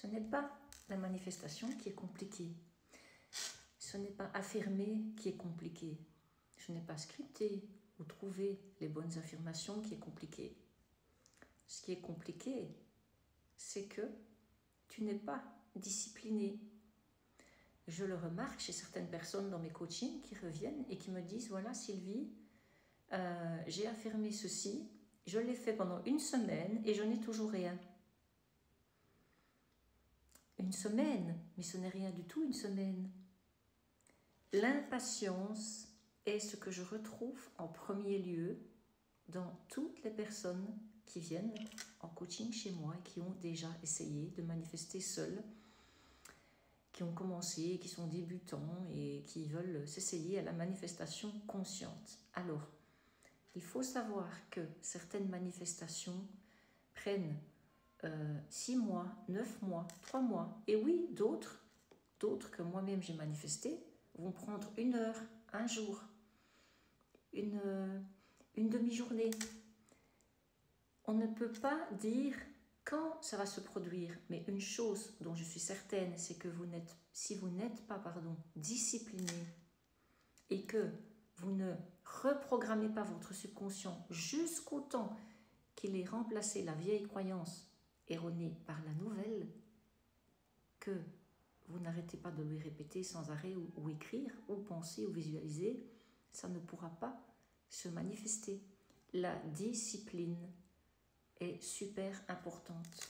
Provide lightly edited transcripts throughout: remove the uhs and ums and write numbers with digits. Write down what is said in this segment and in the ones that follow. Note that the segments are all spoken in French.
Ce n'est pas la manifestation qui est compliquée. Ce n'est pas affirmer qui est compliqué. Ce n'est pas scripter ou trouver les bonnes affirmations qui est compliqué. Ce qui est compliqué, c'est que tu n'es pas discipliné. Je le remarque chez certaines personnes dans mes coachings qui reviennent et qui me disent « Voilà Sylvie, j'ai affirmé ceci, je l'ai fait pendant une semaine et je n'ai toujours rien. » Une semaine, mais ce n'est rien du tout une semaine. L'impatience est ce que je retrouve en premier lieu dans toutes les personnes qui viennent en coaching chez moi et qui ont déjà essayé de manifester seules, qui ont commencé, qui sont débutants et qui veulent s'essayer à la manifestation consciente. Alors, il faut savoir que certaines manifestations prennent 6 mois, 9 mois, 3 mois. Et oui, d'autres que moi-même j'ai manifesté, vont prendre 1 heure, 1 jour, une demi-journée. On ne peut pas dire quand ça va se produire, mais une chose dont je suis certaine, c'est que si vous n'êtes pas discipliné et que vous ne reprogrammez pas votre subconscient jusqu'au temps qu'il ait remplacé la vieille croyance erronée par la nouvelle, que vous n'arrêtez pas de lui répéter sans arrêt ou écrire, ou penser ou visualiser, ça ne pourra pas se manifester. La discipline est super importante.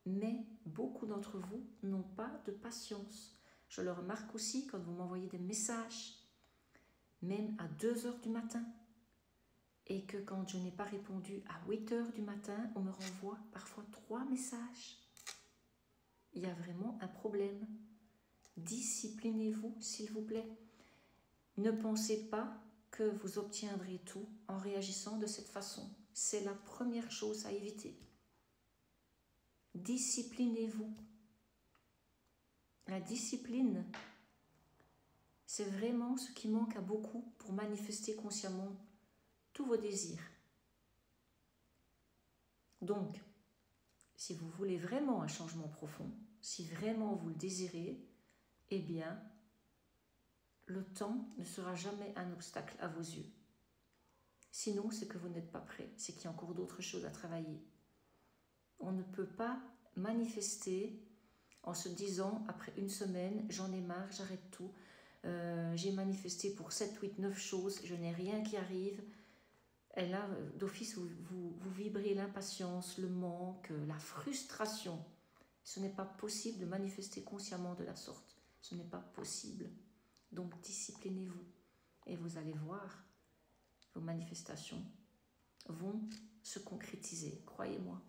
Mais beaucoup d'entre vous n'ont pas de patience. Je le remarque aussi quand vous m'envoyez des messages, même à 2 heures du matin, et que quand je n'ai pas répondu à 8 heures du matin, on me renvoie parfois 3 messages. Il y a vraiment un problème. Disciplinez-vous, s'il vous plaît. Ne pensez pas que vous obtiendrez tout en réagissant de cette façon. C'est la première chose à éviter. Disciplinez-vous. La discipline, c'est vraiment ce qui manque à beaucoup pour manifester consciemment tous vos désirs. Donc, si vous voulez vraiment un changement profond, si vraiment vous le désirez, eh bien, le temps ne sera jamais un obstacle à vos yeux. Sinon, c'est que vous n'êtes pas prêt, c'est qu'il y a encore d'autres choses à travailler. On ne peut pas manifester en se disant, après 1 semaine, j'en ai marre, j'arrête tout, j'ai manifesté pour 7, 8, 9 choses, je n'ai rien qui arrive. Et là, d'office, vous vibrez l'impatience, le manque, la frustration. Ce n'est pas possible de manifester consciemment de la sorte. Ce n'est pas possible. Donc, disciplinez-vous. Et vous allez voir, vos manifestations vont se concrétiser, croyez-moi.